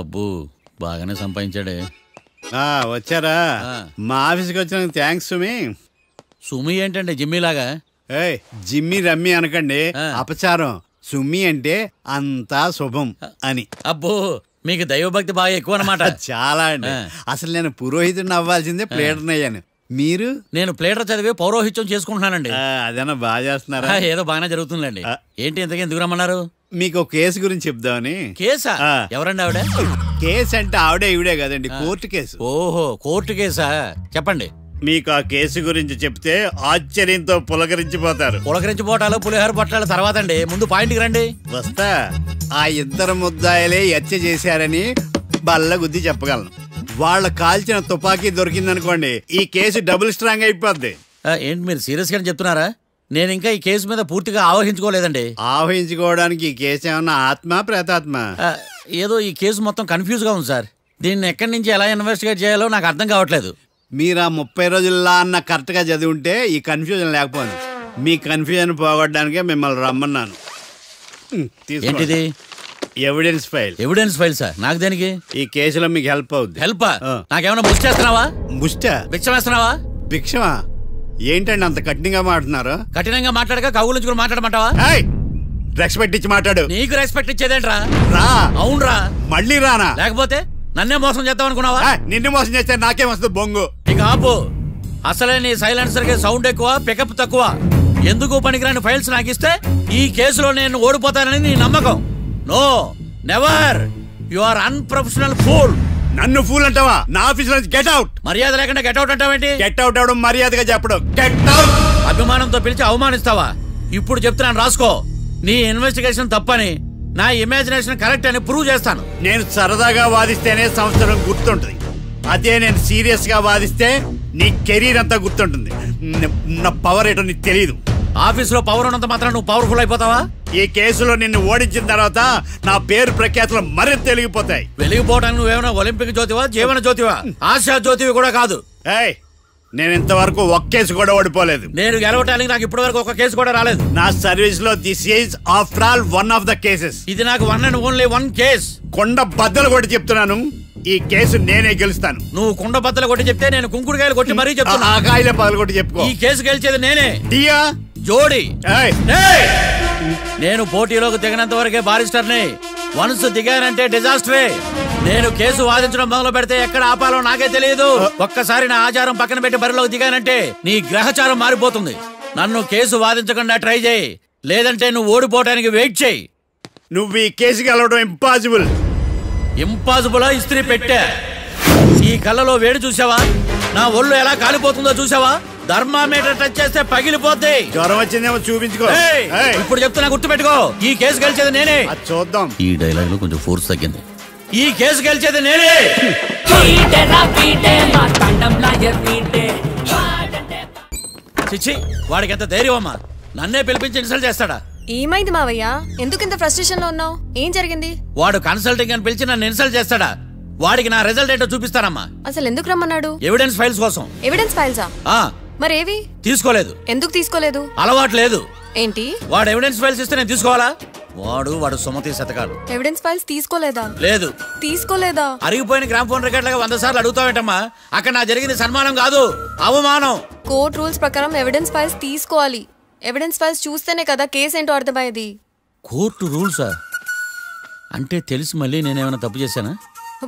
అబ్బో బాగానే సంపాదించాడే. వచ్చారా? మా ఆఫీస్కి వచ్చిన థ్యాంక్స్ సుమి. సుమి ఏంటంటే జిమ్మీ లాగా? జిమ్మి రమ్మి అనకండి, అపచారం. సుమి అంటే అంతా శుభం అని. అబ్బో మీకు దైవభక్తి బాగా ఎక్కువ అన్నమాట. చాలా అండి. అసలు నేను పురోహితుడిని అవ్వాల్సిందే ప్లేటర్ని అయ్యాను. మీరు? నేను ప్లేటర్ చదివి పౌరోహిత్యం చేసుకుంటున్నానండి. అదేనా బాగా చేస్తున్నారా? ఏదో బాగానే జరుగుతుందండి. ఏంటి ఇంతకీ ఎందుకు రమ్మన్నారు? మీకు ఒక కేసు గురించి చెప్దామని. కేసా? ఎవరండి ఆవిడ? కేసు అంటే ఆవిడే ఈవిడే కదండి, కోర్టు కేసు. ఓహో కోర్టు కేసా, చెప్పండి. మీకు ఆ కేసు గురించి చెప్తే ఆశ్చర్యంతో పులకరించిపోతారు. పులకరించిపోవటాలు పులిహోర పట్టాల తర్వాత అండి, ముందు పాయింట్కి రండి. వస్తా. ఆ ఇద్దరు ముద్దాయలే హత్య చేశారని బల్లగుద్ది చెప్పగలను. వాళ్ళ కాల్చిన తుపాకీ దొరికిందనుకోండి, ఈ కేసు డబుల్ స్ట్రాంగ్ అయిపోద్ది. ఏంటి మీరు సీరియస్ గానే చెప్తున్నారా? నేను ఇంకా ఈ కేసు మీద పూర్తిగా ఆవహించుకోలేదండి. ఆవహించుకోవడానికి ఈ కేసు ఏమన్నా ఆత్మ ప్రేతాత్మ? ఏదో ఈ కేసు మొత్తం కన్ఫ్యూజ్ గా ఉంది సార్. దీన్ని ఎక్కడి నుంచి ఎలా ఇన్వెస్టిగేట్ చేయాలో నాకు అర్థం కావట్లేదు. మీరు ఆ 30 రోజుల్లో అన్న కరెక్ట్ గా చదివి ఉంటే ఈ కన్ఫ్యూజన్ లేకపోయింది. మీ కన్ఫ్యూజన్ పోగొట్టడానికే మిమ్మల్ని రమ్మన్నాను. ఏంటిది? Evidence file. Evidence file sir? నాకు దేనికి? ఈ కేసులో మీకు హెల్ప్ అవుద్ది. హెల్ప్? నాకేమైనా బుక్ చేస్తున్నావా? ముష్ట భిక్ష వేస్తున్నావా? భిక్షమా? ఏంటండి అంత కఠినంగా మాట్లాడుతున్నారు? కఠినంగా మాట్లాడక కవులు మాట్లాడమంటావా? రెస్పెక్ట్ ఇచ్చి మాట్లాడు. నీకు రెస్పెక్ట్ ఇచ్చేదేంట్రా? రా. అవునరా? మళ్ళీ రానా? లేకపోతే నన్నే మోసం చేద్దాం అనుకున్నావా? నిన్ను మోసం చేస్తే నాకేం వస్తుంది బొంగు? ఇక ఆపు. అసలే నీ సైలెన్సర్ కి సౌండ్ ఎక్కువ, పికప్ తక్కువ. ఎందుకు పనికిరాని ఫైల్స్ నాకు ఇస్తే ఈ కేసులో నేను ఓడిపోతానని నీ నమ్మకం. No, never. You are unprofessional fool. నన్ను ఫూల్ అంటావా? నా ఆఫీస్ నుంచి గెట్ అవుట్. మర్యాద లేకుండా గెట్ అవుట్ అంటావేంటి? గెట్ అవుట్ అవడం మర్యాదగా చెప్పడం. Get out. అభిమానంతో పిలిచి అవమానిస్తావా? ఇప్పుడు చెప్తున్నాను రాసుకో. నీ ఇన్వెస్టిగేషన్ తప్పని, నా ఇమాజినేషన్ కరెక్ట్ అని ప్రూవ్ చేస్తాను. నేను సరదాగా వాదిస్తేనే సంవత్సరం గుర్తుంటుంది. అదే నేను సీరియస్ గా వాదిస్తే నీ కెరీర్ అంతా గుర్తుంటుంది. నా పవర్ ఏంటో నీకు తెలియదు. ఆఫీసులో పవర్ ఉన్నంత మాత్రం నువ్వు పవర్ఫుల్ అయిపోతావా? ఈ కేసులో నిన్ను ఓడించిన తర్వాత నా పేరు ప్రఖ్యాతులు మరింత వెలిగిపోతాయి. వెలిగిపోవడానికి నువ్వేమైనా ఒలింపిక్ జ్యోతివా, జీవన జ్యోతివా? ఆశా జ్యోతివి కూడా కాదు. నేను ఇంతవరకు ఒక్క కేసు కూడా ఓడిపోలేదు. నేను గెలవటానికి నాకు ఇప్పటి వరకు ఒక కేసు కూడా రాలేదు. నా సర్వీస్ లో this is after all one of the cases. ఇది నాకు one and only one case. కొండ బద్దలు కొట్టి చెప్తున్నాను, ఈ కేసు నేనే గెలుస్తాను. నువ్వు కుండ బద్దలు కొట్టి చెప్తే నేను కుంకుడుకాయలు కొట్టి మరీ చెప్తాను. ఆ కాయల పదలు కొట్టి చెప్పుకో. ఈ కేసు గెలిచేది నేనే. డియా జోడి. నేను పోటీలోకి దిగినంత వరకే బారిస్టర్ని. వన్స్ దిగానంటే డిజాస్టరే. నేను కేసు వాదించడం మొదలు పెడితే ఎక్కడ ఆపాలో నాకే తెలియదు. ఒక్కసారి నా ఆచారం పక్కన పెట్టి బరిలోకి దిగానంటే నీ గ్రహచారం మారిపోతుంది. నన్ను కేసు వాదించకుండా ట్రై చేయి, లేదంటే నువ్వు ఓడిపోవటానికి వెయిట్ చేయి. నువ్వు ఈ కేసు గెలవడం ఇంపాసిబుల్. ఇంపాసిబులా? ఇస్త్రీ పెట్టా. ఈ కళ్ళలో వేడి చూసావా? నా ఒళ్ళు ఎలా కాలిపోతుందో చూసావా? థర్మామీటర్ టచ్ చేస్తే పగిలిపోద్ది. జ్వరం వచ్చిందేమో చూపించుకో. ఇప్పుడు చెప్తున్నా, గుర్తు పెట్టుకో. ఈ కేసు గెలిచేది నేనే. చూద్దాం. ఈ డైలాగ్ లో కొంచెం ఫోర్స్ తగ్గింది. ఈ కేసు గెలిచేది నేనే. చిచ్చి, వాడికి ఎంత ధైర్యం అమ్మా! నన్నే పిలిపించి ఇన్సల్ట్ చేస్తాడా? ఏమైంది మావయ్య? ఎందుకు ఇంత ఫ్రస్ట్రేషన్ లో ఉన్నావు? ఏం జరిగింది? వాడు కన్సల్టింగ్ అని పిలిచి నన్ను ఇన్సల్ట్ చేస్తాడా? వాడికి నా రిజల్ట్ ఏంటో చూపిస్తానమ్మా. అసలు ఎందుకు రమ్మన్నాడు? ఎవిడెన్స్ ఫైల్స్ కోసం. ఎవిడెన్స్ ఫైల్సా? మరేవి? తీసుకోలేదు. ఎందుకు తీసుకోలేదు? అలవాటు లేదు. ఏంటి? వాడు ఎవిడెన్స్ ఫైల్స్ ఇస్తే నేను తీసుకోవాలా? వాడు సుమతి శతకాలు. ఎవిడెన్స్ ఫైల్స్ తీసుకోలేదా? లేదు. తీసుకోలేదా? అరిగిపోయిన గ్రామ్ ఫోన్ రికార్డ్ లాగా 100 సార్లు అడుగుతావేంటమ్మా? అక్కడ నా జరిగింది సన్మానం కాదు, అవమానం. కోర్ట్ రూల్స్ ప్రకారం ఎవిడెన్స్ ఫైల్స్ తీసుకోవాలి. ఎవిడెన్స్ ఫైల్స్ చూస్తేనే కదా కేసు ఏంటో అర్థమయ్యేది. కోర్టు రూల్సా? అంటే తెలిసి మళ్ళీ నేనేమైనా తప్పు చేశానా?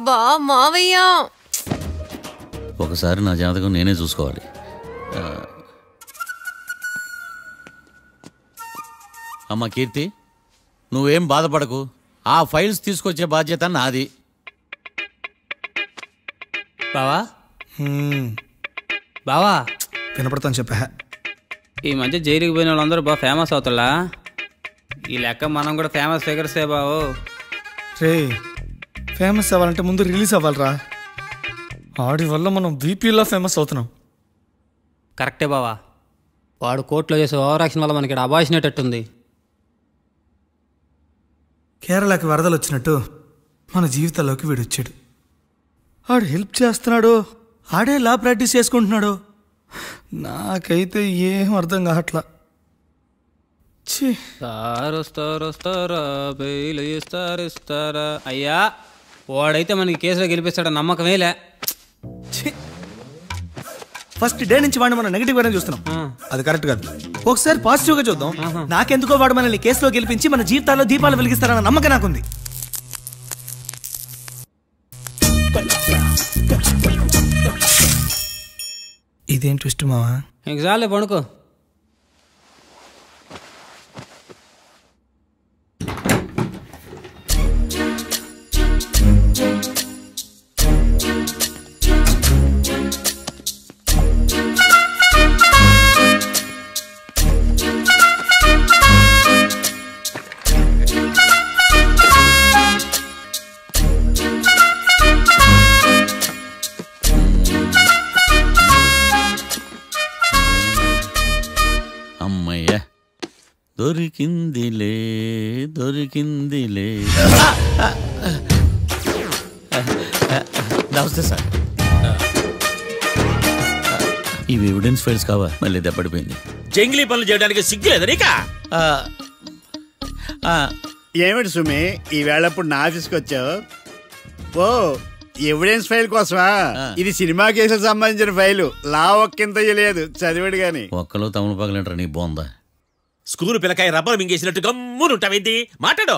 బా మావయ్య, ఒకసారి నా జాతకం నేనే చూసుకోవాలి. అమ్మా కీర్తి, నువ్వేం బాధపడకు. ఆ ఫైల్స్ తీసుకొచ్చే బాధ్యత నాది. బావా బావా వినపడతాను చెప్పా. ఈ మధ్య జైలుకి పోయిన వాళ్ళందరూ బాగా ఫేమస్ అవుతారా? ఈ లెక్క మనం కూడా ఫేమస్ ఫిగర్సే బావు. రే, ఫేమస్ అవ్వాలంటే ముందు రిలీజ్ అవ్వాలరా. ఆడి వల్ల మనం వీపీలో ఫేమస్ అవుతున్నాం. కరెక్టే బావా. వాడు కోర్టులో చేసే ఓవర్ యాక్షన్ వల్ల మనకి అబాయిసినట్టుంది. కేరళకి వరదలు వచ్చినట్టు మన జీవితాల్లోకి వీడు వచ్చాడు. ఆడు హెల్ప్ చేస్తున్నాడు, ఆడే లా ప్రాక్టీస్ చేసుకుంటున్నాడు. నాకైతే ఏం అర్థం కావట్లా. ఇస్తారా బెయిల్ ఇస్తారా? అయ్యా వాడైతే మనకి కేసులో గెలిపిస్తాడు నమ్మకమేలే. ఫస్ట్ డే నుంచి వాడిని మనం నెగిటివ్ గానే చూస్తున్నాం. అది కరెక్ట్ కాదు. ఒకసారి పాజిటివ్ గా చూద్దాం. నాకెందుకో వాడు మనల్ని కేసులో గెలిపించి మన జీవితాల్లో దీపాలు వెలిగిస్తారన్న నమ్మకం నాకుంది. ఇదేం ట్విస్ట్ మావా? చాలే పడుకో. అమ్మయ్య దొరికిందిలే దొరికిందిలే. నమస్తే సార్. ఇవి ఎవిడెన్స్ ఫైల్స్ కావా? మళ్ళీ దెబ్బడిపోయింది. జంగిలీ పనులు చేయడానికి సిగ్గులేదు నీకా? ఏమిటి సుమి ఈ వేళప్పుడు నా ఆఫీస్కి వచ్చావు? ఓ ఎవిడెన్స్ ఫైల్ కోసమా? ఇది సినిమా కేసులకు సంబంధించిన ఫైలు. లా ఒక్కింత లేదు, చదివాడు గాని. ఒక్కలో తమను పగలంటారా నీ బోందా? School పిల్లకాయ rubber మింగేసినట్టు గమ్మునుంటావేంటి? మాట్లాడు.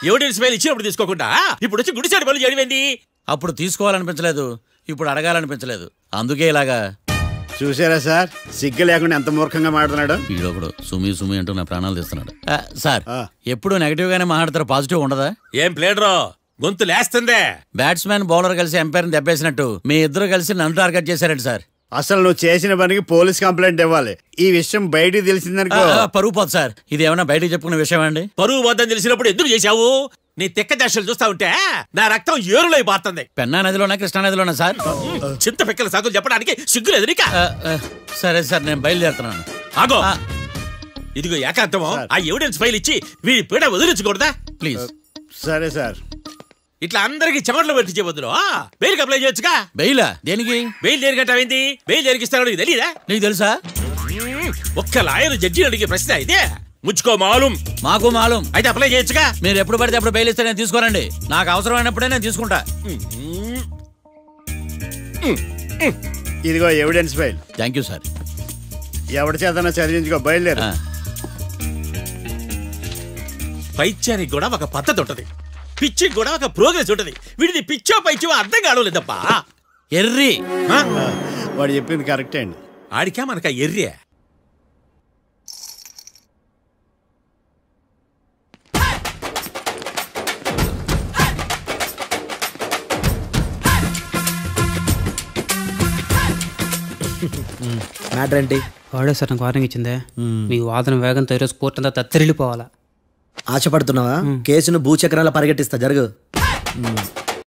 ఎవిడెన్స్ ఫైల్ ఇచ్చినప్పుడు తీసుకోకుండా ఇప్పుడు వచ్చి గుడిసాడు పనులు చేయడమేంటి? అప్పుడు తీసుకోవాలనిపించలేదు, ఇప్పుడు అడగాలనిపించలేదు, అందుకే ఇలాగా. చూసారా సార్, సిగ్గు లేకుండా ఎంత మూర్ఖంగా మాట్లాడుతున్నాడు. వీడొకడు సుమి సుమి అంటూ నా ప్రాణాలు తీస్తున్నాడు. సార్ ఎప్పుడు నెగిటివ్ గానే మాట్లాడతారు, పాజిటివ్ ఉండదా? ఏం ప్లేడరో గొంతు లేస్తుందే. బ్యాట్స్మెన్ బౌలర్ కలిసి ఎంపైర్ దెబ్బేసినట్టు మీ ఇద్దరు కలిసి నన్ను టార్గెట్ చేశారండి సార్. అసలు నువ్వు చేసిన పనికి పోలీస్ కంప్లైంట్ ఇవ్వాలి. ఈ విషయం బయటికి తెలిసిందనుకో పరువు పోదు సార్. ఇది ఏమన్నా బయటికి చెప్పుకున్న విషయం అండి? పరువు వద్దని తెలిసినప్పుడు ఎందుకు చేశావు? నీ తెక్క దశలు చూస్తా ఉంటే నా రక్తం ఏరులై పారుతుంది. పెన్నా నదిలోనా కృష్ణా నదిలోనా సార్? చింత పిక్కల సాకులు చెప్పడానికి సిగ్గులేదు నీకా? సరే సార్, నేను బయలుదేరుతున్నాను. ఆగో, ఇదిగో ఏకాంతమో ఆ ఎవిడెన్స్ ఫైల్ ఇచ్చి వీడి పీడ వదిలించకూడదా ప్లీజ్? సరే సార్. ఇట్లా అందరికి చెమటలు పెట్టి చేయవద్దు. బెయిల్ అప్లై చేయొచ్చుగా. బెయిలా? దేనికి? బెయిల్ దేనికంటావేంటి? బెయిల్ దేనికిస్తానో నీకు తెలీదా? నీకు తెలుసా? ఒక్క లాయర్ జడ్జి అడిగే ప్రశ్న ఇదే. ముచ్చుకో మాలూం. మాకు మాలూం. అయితే అప్లై చేయొచ్చుగా. మీరు ఎప్పుడు పడితే అప్పుడు బెయిల్ ఇస్తే నేను తీసుకోనండి. నాకు అవసరమైనప్పుడే నేను తీసుకుంటా. ఇదిగో evidence file. Thank you sir. ఎవరి చేతనా చదివించుకో, బయలుదేరు. పైత్యానికి కూడా ఒక పద్ధతి ఉంటది, పిచ్చికి కూడా ఒక ప్రోగ్రెస్ ఉంటది. వీడిది పిచ్చో పైచో అర్థం కావలేదప్పా. ఎర్రి. వాడు చెప్పింది కరెక్టే అండి. ఆడికా మనక ఎర్రే. మ్యాటర్ ఏంటి? వాడే సార్ నాకు వార్నింగ్ ఇచ్చిందే. మీ వాదన వేగంతో ఈరోజు కోర్టు అంతా తత్తరిల్లిపోవాలా. ఆశపడుతున్నావా? కేసును భూచక్రాల పరిగెట్టిస్తా, జరుగు.